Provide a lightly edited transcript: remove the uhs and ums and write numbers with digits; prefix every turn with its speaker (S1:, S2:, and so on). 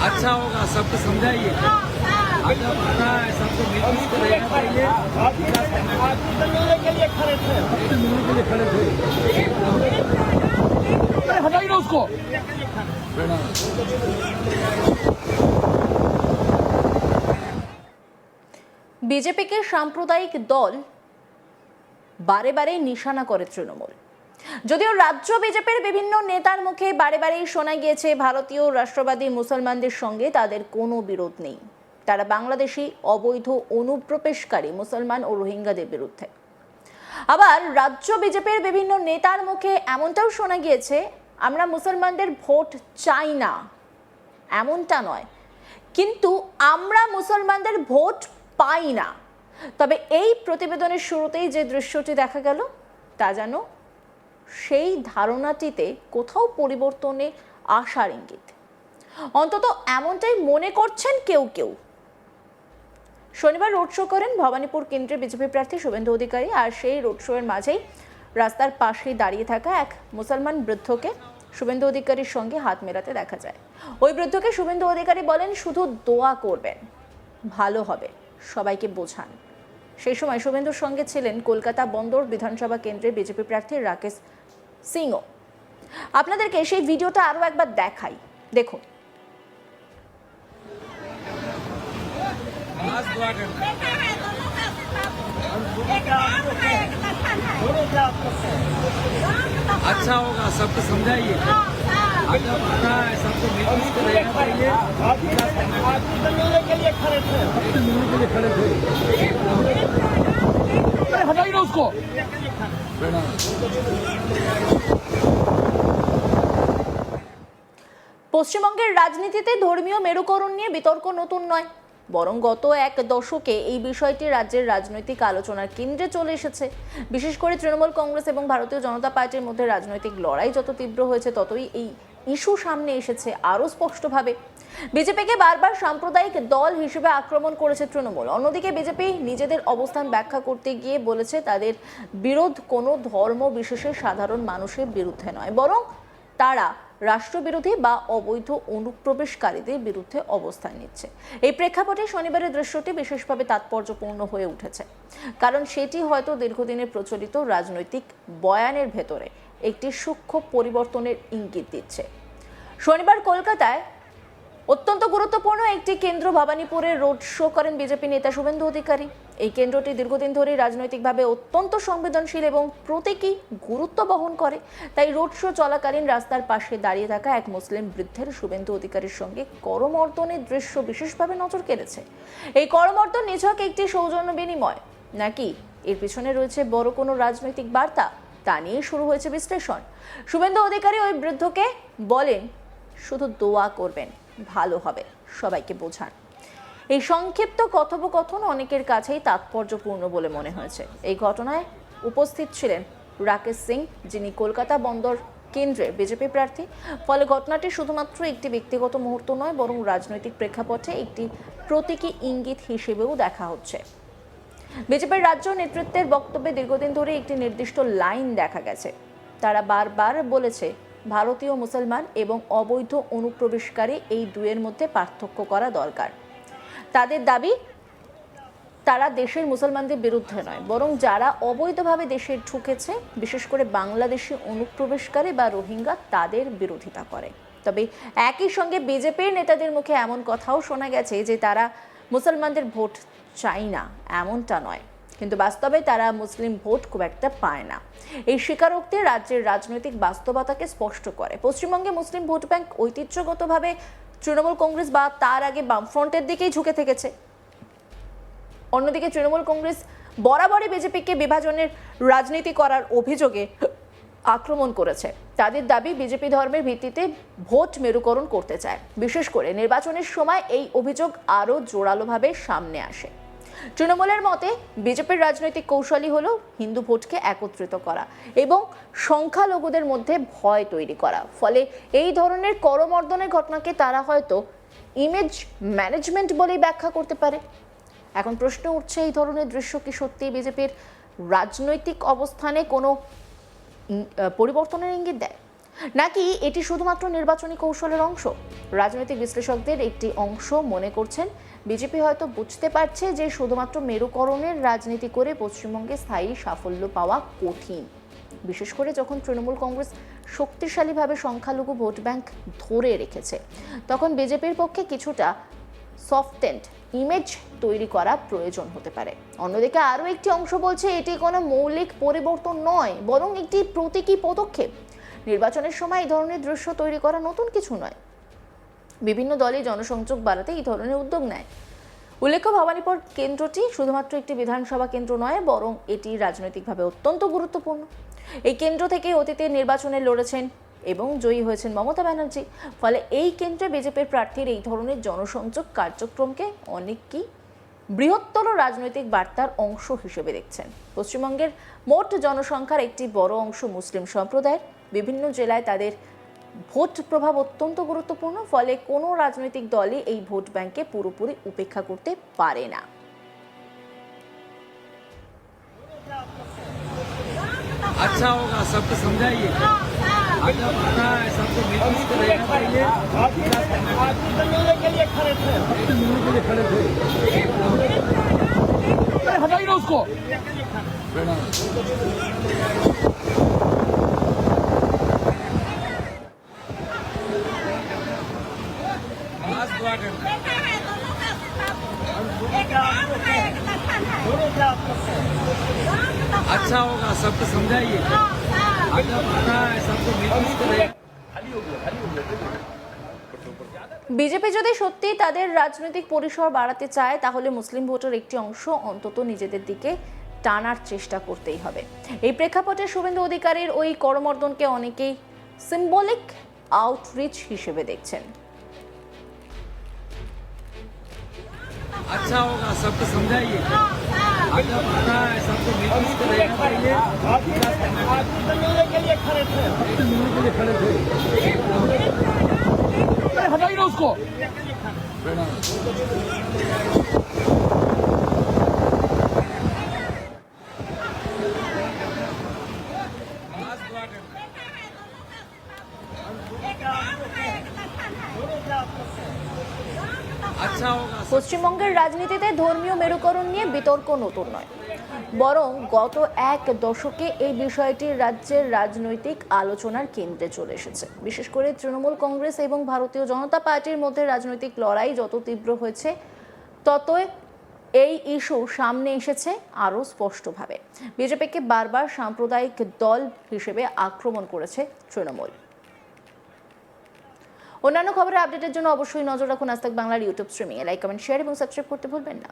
S1: अच्छा होगा, सबको समझाइए। अच्छा पता है, सबको मिलजुल कर रहना चाहिए।
S2: मिलने के लिए खड़े थे। अरे हटाइए ना उसको।
S3: বিজেপিকে সাম্প্রদায়িক দল বারে বারে নিশানা করে তৃণমূল। যদিও রাজ্য বিজেপির বিভিন্ন নেতার মুখে বারে বারেই শোনা গিয়েছে ভারতীয় রাষ্ট্রবাদী মুসলমানদের সঙ্গে তাদের কোনো বিরোধ নেই, তারা বাংলাদেশি অবৈধ অনুপ্রবেশকারী মুসলমান ও রোহিঙ্গাদের বিরুদ্ধে। আবার রাজ্য বিজেপির বিভিন্ন নেতার মুখে এমনটাও শোনা গিয়েছে, আমরা মুসলমানদের ভোট চাই না, এমনটা নয়, কিন্তু আমরা মুসলমানদের ভোট পাই না। তবে এই প্রতিবেদনের শুরুতেই যে দৃশ্যটি দেখা গেল তা যেন সেই ধারণাটিতে কোথাও পরিবর্তনে আসার ইঙ্গিত, অন্তত এমনটাই মনে করছেন কেউ কেউ। শনিবার রোড শো করেন ভবানীপুর কেন্দ্রে বিজেপি প্রার্থী শুভেন্দু অধিকারী, আর সেই রোড শো এর মাঝেই রাস্তার পাশেই দাঁড়িয়ে থাকা এক মুসলমান বৃদ্ধকে শুভেন্দু অধিকারীর সঙ্গে হাত মেলাতে দেখা যায়। ওই বৃদ্ধকে শুভেন্দু অধিকারী বলেন, শুধু দোয়া করবেন, ভালো হবে, সবাইকে বোঝান। সেই সময় শুভেন্দুর সঙ্গে ছিলেন কলকাতা বন্দর বিধানসভা কেন্দ্রের বিজেপি প্রার্থী রাকেশ সিংও। আপনাদেরকে সেই ভিডিওটা আরো একবার দেখাই, দেখুন।
S1: अच्छा होगा, सबको समझाइए। अच्छा पता है, सबको मिलजुल कर रहना चाहिए।
S2: मिलने के लिए खड़े थे। अरे हटाइए ना उसको।
S3: পশ্চিমবঙ্গের রাজনীতিতে ধর্মীয় মেরুকরণ নিয়ে বিতর্ক নতুন নয়, বরং গত এক দশকে এই বিষয়টি রাজ্যের রাজনৈতিক আলোচনার কেন্দ্রে চলে এসেছে। বিশেষ করে তৃণমূল কংগ্রেস এবং ভারতীয় জনতা পার্টির মধ্যে রাজনৈতিক লড়াই যত তীব্র হয়েছে, ততই এই ইস্যু সামনে এসেছে আরও স্পষ্টভাবে। বিজেপিকে বারবার সাম্প্রদায়িক দল হিসেবে আক্রমণ করেছে তৃণমূল। অন্যদিকে বিজেপি নিজেদের অবস্থান ব্যাখ্যা করতে গিয়ে বলেছে তাদের বিরোধ কোনো ধর্ম বিশেষে সাধারণ মানুষের বিরুদ্ধে নয়, বরং তারা রাষ্ট্রবিরোধী বা অবৈধ অনুপ্রবেশকারীদের বিরুদ্ধে অবস্থান নিচ্ছে। এই প্রেক্ষাপটে শনিবারের দৃশ্যটি বিশেষভাবে তাৎপর্যপূর্ণ হয়ে উঠেছে, কারণ সেটি হয়তো দীর্ঘদিনের প্রচলিত রাজনৈতিক বয়ানের ভেতরে একটি সূক্ষ্ম পরিবর্তনের ইঙ্গিত দিচ্ছে। শনিবার কলকাতায় অত্যন্ত গুরুত্বপূর্ণ একটি কেন্দ্র ভবানীপুরে রোড শো করেন বিজেপি নেতা শুভেন্দু অধিকারী। এই কেন্দ্রটি দীর্ঘদিন ধরে রাজনৈতিকভাবে অত্যন্ত সংবেদনশীল এবং প্রতীকী গুরুত্ব বহন করে। তাই রোড শো চলাকালীন রাস্তার পাশে দাঁড়িয়ে থাকা এক মুসলিম বৃদ্ধের শুভেন্দু অধিকারীর সঙ্গে করমর্দনের দৃশ্য বিশেষভাবে নজর কেড়েছে। এই করমর্দন নিছক একটি সৌজন্য বিনিময়, নাকি এর পিছনে রয়েছে বড় কোনো রাজনৈতিক বার্তা, তা নিয়ে শুরু হয়েছে বিশ্লেষণ। শুভেন্দু অধিকারী ওই বৃদ্ধকে বলেন, শুধু দোয়া করবেন, ভালো হবে, সবাইকে বোঝান। এই সংক্ষিপ্ত কথোপকথন অনেকের কাছেই তাৎপর্যপূর্ণ বলে মনে হয়েছে। এই ঘটনায় উপস্থিত ছিলেন রাকেশ সিং, যিনি কলকাতা বন্দর কেন্দ্রের বিজেপি প্রার্থী। ফলে ঘটনাটি শুধুমাত্র একটি ব্যক্তিগত মুহূর্ত নয়, বরং রাজনৈতিক প্রেক্ষাপটে একটি প্রতীকী ইঙ্গিত হিসেবেও দেখা হচ্ছে। বিজেপির রাজ্য নেতৃত্বের বক্তব্যে দীর্ঘদিন ধরে একটি নির্দিষ্ট লাইন দেখা গেছে। তারা বারবার বলেছে, ভারতীয় মুসলমান এবং অবৈধ অনুপ্রবেশকারী এই দুয়ের মধ্যে পার্থক্য করা দরকার। তাদের দাবি, তারা দেশের মুসলমানদের বিরুদ্ধে নয়, বরং যারা অবৈধভাবে দেশে ঢুকেছে, বিশেষ করে বাংলাদেশি অনুপ্রবেশকারী বা রোহিঙ্গা, তাদের বিরোধিতা করে। তবে একই সঙ্গে বিজেপির নেতাদের মুখে এমন কথাও শোনা গেছে যে তারা মুসলমানদের ভোট চাই না, এমনটা নয়, কিন্তু বাস্তবে তারা মুসলিম ভোট খুব একটা পায় না। এই স্বীকারোক্তি রাজ্যের রাজনৈতিক বাস্তবতাকে স্পষ্ট করে। পশ্চিমবঙ্গে মুসলিম ভোট ব্যাংক ঐতিহ্যগতভাবে তৃণমূল কংগ্রেস বা তার আগে বামফ্রন্টের দিকেই ঝুঁকে থেকেছে। অন্যদিকে তৃণমূল কংগ্রেস বরাবরই বিজেপিকে বিভাজনের রাজনীতি করার অভিযোগে আক্রমণ করেছে। তাদের দাবি, বিজেপি ধর্মের ভিত্তিতে ভোট মেরুকরণ করতে চায়। বিশেষ করে নির্বাচনের সময় এই অভিযোগ আরও জোরালোভাবে সামনে আসে। তৃণমূলের মতে বিজেপির রাজনৈতিক কৌশলই হলো হিন্দু ভোটকে একত্রিত করা এবং সংখ্যালঘুদের মধ্যে ভয় তৈরি করা। ফলে এই ধরনের করমর্দনের ঘটনাকে তারা হয়তো ইমেজ ম্যানেজমেন্ট বলেই ব্যাখ্যা করতে পারে। এখন প্রশ্ন উঠছে, এই ধরনের দৃশ্য কি সত্যি বিজেপির রাজনৈতিক অবস্থানে কোনো পরিবর্তনের ইঙ্গিত দেয়, নাকি এটি শুধুমাত্র নির্বাচনী কৌশলের অংশ? রাজনৈতিক বিশ্লেষকদের একটি অংশ মনে করছেন বিজেপি হয়তো বুঝতে পারছে যে শুধুমাত্র মেরুকরণের রাজনীতি করে পশ্চিমবঙ্গে স্থায়ী সাফল্য পাওয়া কঠিন, বিশেষ করে যখন তৃণমূল কংগ্রেস শক্তিশালীভাবে সংখ্যালঘু ভোট ব্যাংক ধরে রেখেছে। তখন বিজেপির পক্ষে কিছুটা সফটেন্ড ইমেজ তৈরি করা প্রয়োজন হতে পারে। অন্যদিকে আরও একটি অংশ বলছে এটি কোনো মৌলিক পরিবর্তন নয়, বরং একটি প্রতীকী পদক্ষেপ। নির্বাচনের সময় এই ধরনের দৃশ্য তৈরি করা নতুন কিছু নয়। বিভিন্ন দলই জনসংযোগ বাড়াতে এই ধরনের উদ্যোগ নেয়। উল্লেখ্য, ভবানীপুর কেন্দ্রটি শুধুমাত্র একটি বিধানসভা কেন্দ্র নয়, বরং এটি রাজনৈতিকভাবে অত্যন্ত গুরুত্বপূর্ণ। এই কেন্দ্র থেকে অতীতে নির্বাচনে লড়েছেন এবং জয়ী হয়েছেন মমতা ব্যানার্জি। ফলে এই কেন্দ্রে বিজেপির প্রার্থীর এই ধরনের জনসংযোগ কার্যক্রমকে অনেকেই বৃহত্তর রাজনৈতিক বার্তার অংশ হিসেবে দেখছেন। পশ্চিমবঙ্গের মোট জনসংখ্যার একটি বড় অংশ মুসলিম সম্প্রদায়ের। বিভিন্ন জেলায় তাদের ভোট প্রভাব অত্যন্ত গুরুত্বপূর্ণ। ফলে কোনো রাজনৈতিক দলই এই ভোট ব্যাংকে পুরোপুরি উপেক্ষা করতে পারে না।
S1: अच्छा होगा, सबको समझाइए। आगे बढ़ना है, सबको मिलजुल कर रहना चाहिए।
S2: आज भी तो मिलने के लिए खड़े थे। अरे हटाइए ना उसको।
S1: आज दुआ करना। अच्छा होगा, सबको समझाइए। आगे बढ़ना है, सबको मिलजुल कर रहना।
S3: বিজেপি যদি সত্যি তাদের রাজনৈতিক পরিসর বাড়াতে চায়, তাহলে মুসলিম ভোটের একটি অংশ অন্তত নিজেদের দিকে টানার চেষ্টা করতেই হবে। এই প্রেক্ষাপটে শুভেন্দু অধিকারীর ওই করমর্দনকে অনেকেই সিম্বলিক আউটরিচ হিসেবে দেখছেন।
S1: अच्छा होगा, सबको समझाइए। आगे बढ़ना है, सबको मिलजुल कर रहना चाहिए।
S2: आज भी तो मिलने के लिए खड़े थे। अरे हटाइए ना उसको।
S1: आज दुआ करना। अच्छा होगा।
S3: পশ্চিমবঙ্গের রাজনীতিতে ধর্মীয় মেরুকরণ নিয়ে বিতর্ক নতুন নয়, বরং গত এক দশকে এই বিষয়টি রাজ্যের রাজনৈতিক আলোচনার কেন্দ্রে চলে এসেছে। বিশেষ করে তৃণমূল কংগ্রেস এবং ভারতীয় জনতা পার্টির মধ্যে রাজনৈতিক লড়াই যত তীব্র হয়েছে, ততই এই ইস্যু সামনে এসেছে আরও স্পষ্টভাবে। বিজেপিকে বারবার সাম্প্রদায়িক দল হিসেবে আক্রমণ করেছে তৃণমূল। অন্যান্য খবরের আপডেটের জন্য অবশ্যই নজর রাখুন আজ তাক বাংলার ইউটিউব স্ট্রিমিংয়ে। লাইক, কমেন্ট, শেয়ার এবং সাবস্ক্রাইব করতে ভুলবেন না।